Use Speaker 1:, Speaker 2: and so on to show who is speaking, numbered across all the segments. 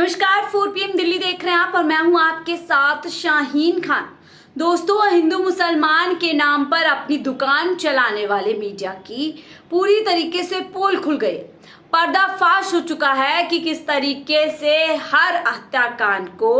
Speaker 1: नमस्कार, 4 PM दिल्ली देख रहे हैं आप और मैं हूं आपके साथ शाहीन खान। दोस्तों, हिंदू मुसलमान के नाम पर अपनी दुकान चलाने वाले मीडिया की पूरी तरीके से पोल खुल गई। पर्दाफाश हो चुका है कि किस तरीके से हर हत्याकांड को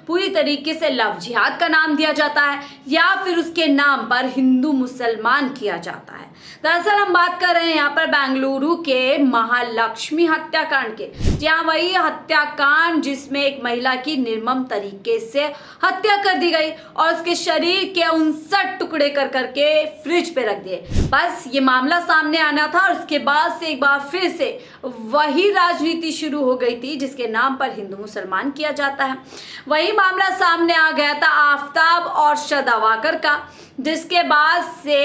Speaker 1: पूरी तरीके से लव जिहाद का नाम दिया जाता है या फिर उसके नाम पर हिंदू मुसलमान किया जाता है। दरअसल हम बात कर रहे हैं यहाँ पर बेंगलुरु के महालक्ष्मी हत्याकांड के। जहाँ वही हत्याकांड जिसमें एक महिला की निर्मम तरीके से हत्या कर दी गई और उसके शरीर के 59 टुकड़े कर करके फ्रिज पे रख दिए। बस ये मामला सामने आना था और उसके बाद से एक बार फिर से वही राजनीति शुरू हो गई थी जिसके नाम पर हिंदू मुसलमान किया जाता है। वही मामला सामने आ गया था आफताब और शदावाकर का, जिसके बाद से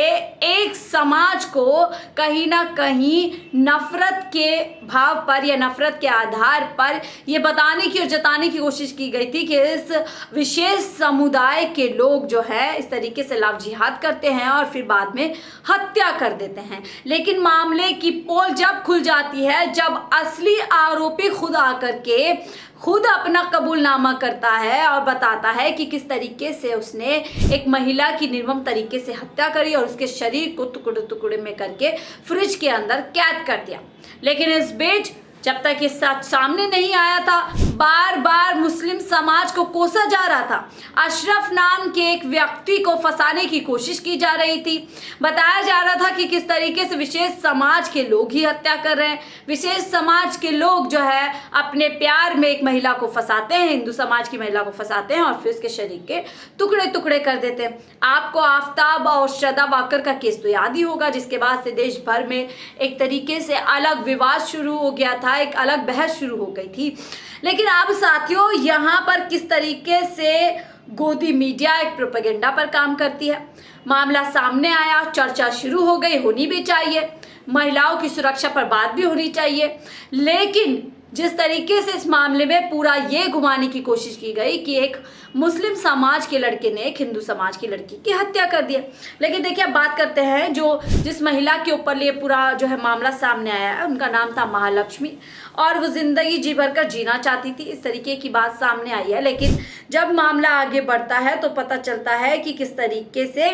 Speaker 1: एक समाज को कहीं ना कहीं नफरत के भाव पर या नफरत के आधार पर यह बताने की और जताने की कोशिश की गई थी कि इस विशेष समुदाय के लोग जो है इस तरीके से लव जिहाद करते हैं और फिर बाद में हत्या कर देते हैं। लेकिन मामले की पोल जब खुल जाती है, जब असली आरोपी खुद आकर के खुद अपना कबूलनामा करता है और बताता है कि किस तरीके से उसने एक महिला की निर्मम तरीके से हत्या करी और उसके शरीर को टुकड़े टुकड़े में करके फ्रिज के अंदर कैद कर दिया। लेकिन इस बीच जब तक ये सच सामने नहीं आया था, बार बार मुस्लिम समाज को कोसा जा रहा था। अशरफ नाम के एक व्यक्ति को फंसाने की कोशिश की जा रही थी। बताया जा रहा था कि किस तरीके से विशेष समाज के लोग ही हत्या कर रहे हैं। विशेष समाज के लोग जो है अपने प्यार में एक महिला को फंसाते हैं, हिंदू समाज की महिला को फंसाते हैं और फिर उसके शरीर के टुकड़े टुकड़े कर देते हैं। आपको आफताब और शदावाकर का केस तो याद ही होगा, जिसके बाद से देश भर में एक तरीके से अलग विवाद शुरू हो गया था, एक अलग बहस शुरू हो गई थी। लेकिन अब साथियों, यहाँ पर किस तरीके से गोदी मीडिया एक प्रोपेगेंडा पर काम करती है। मामला सामने आया, चर्चा शुरू हो गई, होनी भी चाहिए, महिलाओं की सुरक्षा पर बात भी होनी चाहिए। लेकिन जिस तरीके से इस मामले में पूरा ये घुमाने की कोशिश की गई कि एक मुस्लिम समाज के लड़के ने एक हिंदू समाज की लड़की की हत्या कर दी। लेकिन देखिए, अब बात करते हैं जिस महिला के ऊपर ये पूरा जो है मामला सामने आया है, उनका नाम था महालक्ष्मी और वो जिंदगी जी भर कर जीना चाहती थी, इस तरीके की बात सामने आई है। लेकिन जब मामला आगे बढ़ता है तो पता चलता है कि किस तरीके से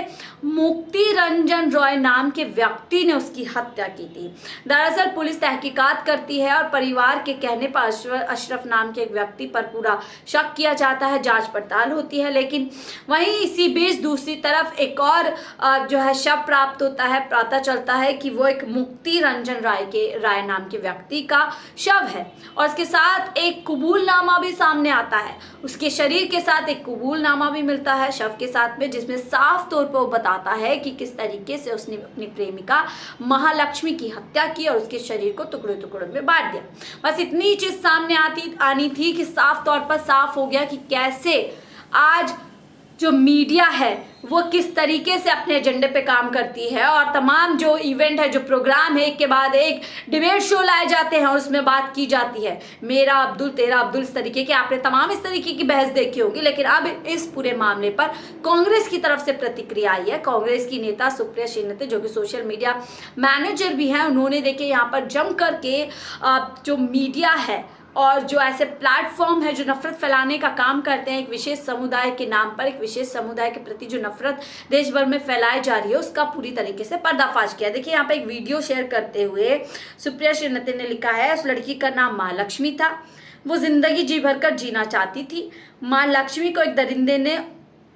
Speaker 1: मुक्ति रंजन रॉय नाम के व्यक्ति ने उसकी हत्या की थी। दरअसल पुलिस तहकीकात करती है और परिवार के कहने पर अशरफ नाम के एक व्यक्ति पर पूरा शक किया जाता है, जांच पड़ताल होती है। लेकिन वहीं इसी बीच दूसरी तरफ एक और जो है शव प्राप्त होता है। पता चलता है कि वो एक मुक्ति रंजन राय नाम के व्यक्ति का शव है और इसके साथ एक कबूलनामा भी सामने आता है। उसके शरीर के साथ एक कबूलनामा भी मिलता है शव के साथ में, जिसमें साफ तौर पर वो बताता है कि किस तरीके से उसने अपनी प्रेमिका महालक्ष्मी की हत्या की और उसके शरीर को टुकड़े टुकड़े में बांट दिया। बस इतनी चीज सामने आनी थी कि साफ तौर पर साफ हो गया कि कैसे आज जो मीडिया है वो किस तरीके से अपने एजेंडे पे काम करती है और तमाम जो इवेंट है, जो प्रोग्राम है, एक के बाद एक डिबेट शो लाए जाते हैं और उसमें बात की जाती है, मेरा अब्दुल तेरा अब्दुल, इस तरीके के आपने तमाम इस तरीके की बहस देखी होगी। लेकिन अब इस पूरे मामले पर कांग्रेस की तरफ से प्रतिक्रिया आई है। कांग्रेस की नेता सुप्रिया श्रीनते, जो कि सोशल मीडिया मैनेजर भी हैं, उन्होंने देखिए यहाँ पर जम करके जो मीडिया है और जो ऐसे प्लेटफॉर्म है जो नफरत फैलाने का काम करते हैं, एक विशेष समुदाय के नाम पर, एक विशेष समुदाय के प्रति जो नफरत देश भर में फैलाई जा रही है, उसका पूरी तरीके से पर्दाफाश किया। देखिए यहाँ पे एक वीडियो शेयर करते हुए सुप्रिया श्रीनते ने लिखा है, उस लड़की का नाम महालक्ष्मी था, वो जिंदगी जी भर कर जीना चाहती थी। महालक्ष्मी को एक दरिंदे ने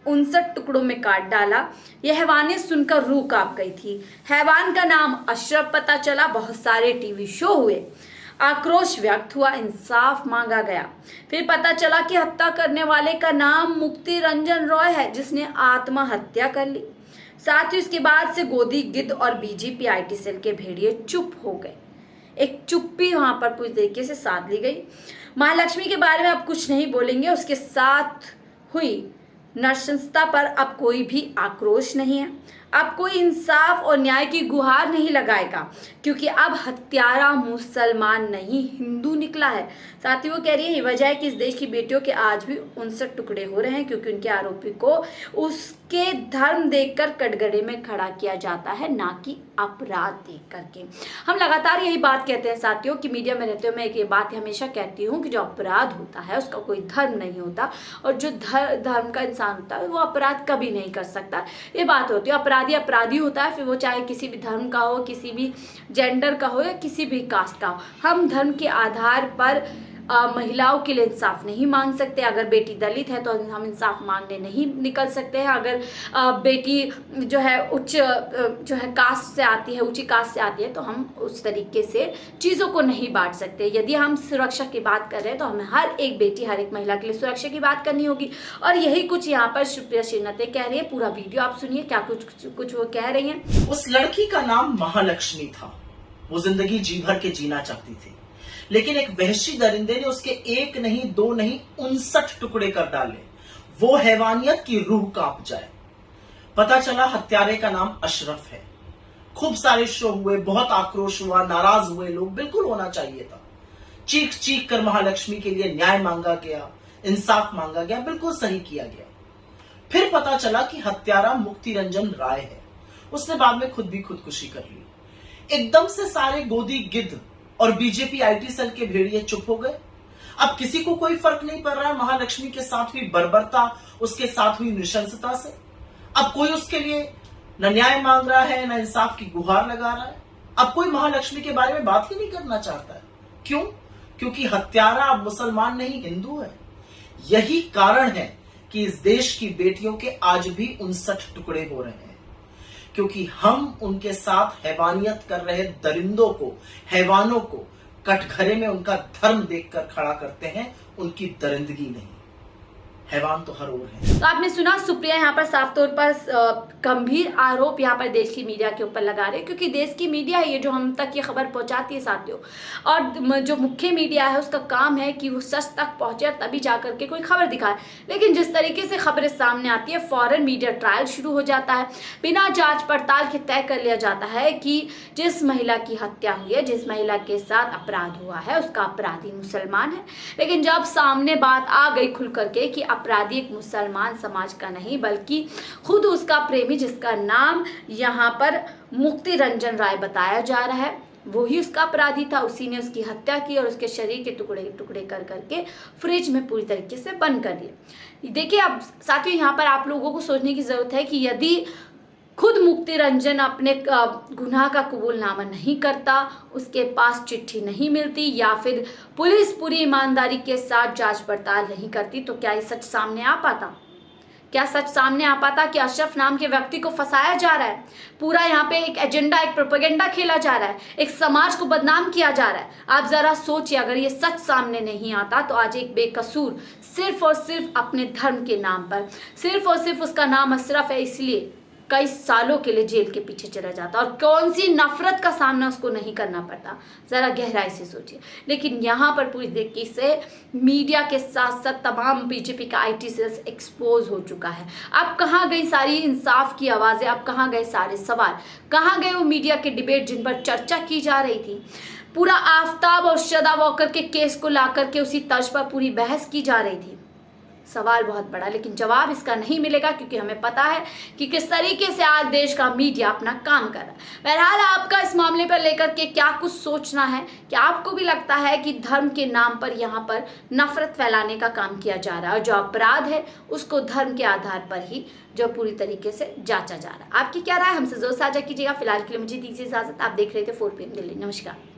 Speaker 1: 59 टुकड़ों में काट डाला। यह हैवानियत सुनकर रूह कांप गई थी। हैवान का नाम अशरफ पता चला। बहुत सारे टीवी शो हुए, आक्रोश व्यक्त हुआ, इंसाफ मांगा गया। फिर पता चला कि हत्या करने वाले का नाम मुक्ति रंजन रॉय है, जिसने आत्महत्या कर ली। साथ ही उसके बाद से गोदी गिद्ध और बीजेपी IT सेल के भेड़िए चुप हो गए। एक चुप्पी वहां पर पूरी तरीके से साध ली गई। महालक्ष्मी के बारे में अब कुछ नहीं बोलेंगे। उसके साथ हुई नृशंसता पर अब कोई भी आक्रोश नहीं है। अब कोई इंसाफ और न्याय की गुहार नहीं लगाएगा, क्योंकि अब हत्यारा मुसलमान नहीं हिंदू निकला है। साथ ही वो कह रही है, ये वजह है कि इस देश की बेटियों के आज भी 59 टुकड़े हो रहे हैं, क्योंकि उनके आरोपी को उसके धर्म देखकर कटघरे में खड़ा किया जाता है, ना कि अपराध देख करके। हम लगातार यही बात कहते हैं साथियों कि मीडिया में रहते हुए मैं एक ये बात हमेशा कहती हूँ कि जो अपराध होता है उसका कोई धर्म नहीं होता, और जो धर्म का इंसान होता है वो अपराध कभी नहीं कर सकता। ये बात होती है, अपराधी अपराधी होता है, फिर वो चाहे किसी भी धर्म का हो, किसी भी जेंडर का हो या किसी भी कास्ट का हो। हम धर्म के आधार पर महिलाओं के लिए इंसाफ नहीं मांग सकते। अगर बेटी दलित है तो हम इंसाफ मांगने नहीं निकल सकते हैं। अगर बेटी जो है जो है कास्ट से आती है, ऊंची कास्ट से आती है, तो हम उस तरीके से चीज़ों को नहीं बांट सकते। यदि हम सुरक्षा की बात कर रहे हैं तो हमें हर एक बेटी, हर एक महिला के लिए सुरक्षा की बात करनी होगी, और यही कुछ यहाँ पर सुप्रिया श्रीनाथ कह रही है। पूरा वीडियो आप सुनिए क्या कुछ वो कह रही हैं।
Speaker 2: उस लड़की का नाम महालक्ष्मी था। वो जिंदगी जी भर के जीना चाहती थी, लेकिन एक वहशी दरिंदे ने उसके 1 नहीं 2 नहीं 59 टुकड़े कर डाले। वो हैवानियत की रूह कांप जाए। पता चला हत्यारे का नाम अशरफ है। खूब सारे शो हुए, बहुत आक्रोश हुआ, नाराज हुए लोग। बिल्कुल होना चाहिए था। चीख चीख कर महालक्ष्मी के लिए न्याय मांगा गया, इंसाफ मांगा गया, बिल्कुल सही किया गया। फिर पता चला कि हत्यारा मुक्ति रंजन राय है। उसने बाद में खुद भी खुदकुशी कर ली। एकदम से सारे गोदी गिद्ध और बीजेपी आईटी सेल के भेड़िए चुप हो गए। अब किसी को कोई फर्क नहीं पड़ रहा है महालक्ष्मी के साथ हुई बर्बरता, उसके साथ हुई नृशंसता से। अब कोई उसके लिए न न्याय मांग रहा है, न इंसाफ की गुहार लगा रहा है। अब कोई महालक्ष्मी के बारे में बात ही नहीं करना चाहता है। क्यों? क्योंकि हत्यारा अब मुसलमान नहीं हिंदू है। यही कारण है कि इस देश की बेटियों के आज भी 59 टुकड़े हो रहे हैं, क्योंकि हम उनके साथ हैवानियत कर रहे दरिंदों को, हैवानों को कटघरे में उनका धर्म देखकर खड़ा करते हैं, उनकी दरिंदगी नहीं। हैवान तो हर ओर है।
Speaker 1: तो आपने सुना, सुप्रिया यहाँ पर साफ तौर पर गंभीर आरोप यहाँ पर देश की मीडिया के ऊपर लगा रहे हैं, क्योंकि देश की मीडिया है ये जो हम तक ये खबर पहुंचाती है साथियों, और जो मुख्य मीडिया है उसका काम है कि वो सच तक पहुंचे तभी जाकर के कोई खबर दिखाए। लेकिन जिस तरीके से खबरें सामने आती है, फौरन मीडिया ट्रायल शुरू हो जाता है। बिना जांच पड़ताल के तय कर लिया जाता है कि जिस महिला की हत्या हुई है, जिस महिला के साथ अपराध हुआ है, उसका अपराधी मुसलमान है। लेकिन जब सामने बात आ गई खुल करके कि अपराधी एक मुसलमान समाज का नहीं बल्कि खुद उसका प्रेमी, जिसका नाम यहाँ पर मुक्ति रंजन राय बताया जा रहा है, वही उसका अपराधी था। उसी ने उसकी हत्या की और उसके शरीर के टुकड़े टुकड़े कर करके फ्रिज में पूरी तरीके से बंद कर दिए। देखिए, अब साथियों यहाँ पर आप लोगों को सोचने की जरूरत है कि यदि खुद मुक्ति रंजन अपने गुनाह का कबूलनामा नहीं करता, उसके पास चिट्ठी नहीं मिलती, या फिर पुलिस पूरी ईमानदारी के साथ जांच पड़ताल नहीं करती, तो क्या ये सच सामने आ पाता? क्या सच सामने आ पाता कि अशरफ नाम के व्यक्ति को फंसाया जा रहा है? पूरा यहाँ पे एक एजेंडा, एक प्रोपेगेंडा खेला जा रहा है, एक समाज को बदनाम किया जा रहा है। आप जरा सोचिए, अगर ये सच सामने नहीं आता तो आज एक बेकसूर सिर्फ और सिर्फ अपने धर्म के नाम पर, सिर्फ और सिर्फ उसका नाम अशरफ है इसलिए कई सालों के लिए जेल के पीछे चला जाता, और कौन सी नफरत का सामना उसको नहीं करना पड़ता, जरा गहराई से सोचिए। लेकिन यहाँ पर पूरी तरीके से मीडिया के साथ साथ तमाम बीजेपी का आईटी सेल्स एक्सपोज हो चुका है। अब कहाँ गई सारी इंसाफ की आवाज़ें? अब कहाँ गए सारे सवाल? कहाँ गए वो मीडिया के डिबेट जिन पर चर्चा की जा रही थी? पूरा आफ्ताब और श्रद्धा वॉकर के केस को ला करके उसी तर्ज पर पूरी बहस की जा रही थी। सवाल बहुत बड़ा, लेकिन जवाब इसका नहीं मिलेगा, क्योंकि हमें पता है कि किस तरीके से आज देश का मीडिया अपना काम कर रहा है। बहरहाल, आपका इस मामले पर लेकर के क्या कुछ सोचना है? क्या आपको भी लगता है कि धर्म के नाम पर यहाँ पर नफरत फैलाने का काम किया जा रहा है, और जो अपराध है उसको धर्म के आधार पर ही जो पूरी तरीके से जांचा जा रहा है? आपकी क्या राय? हमसे जरूर साझा कीजिएगा। फिलहाल के लिए मुझे दीजिए इजाजत। आप देख रहे थे 4 PM दिल्ली। नमस्कार।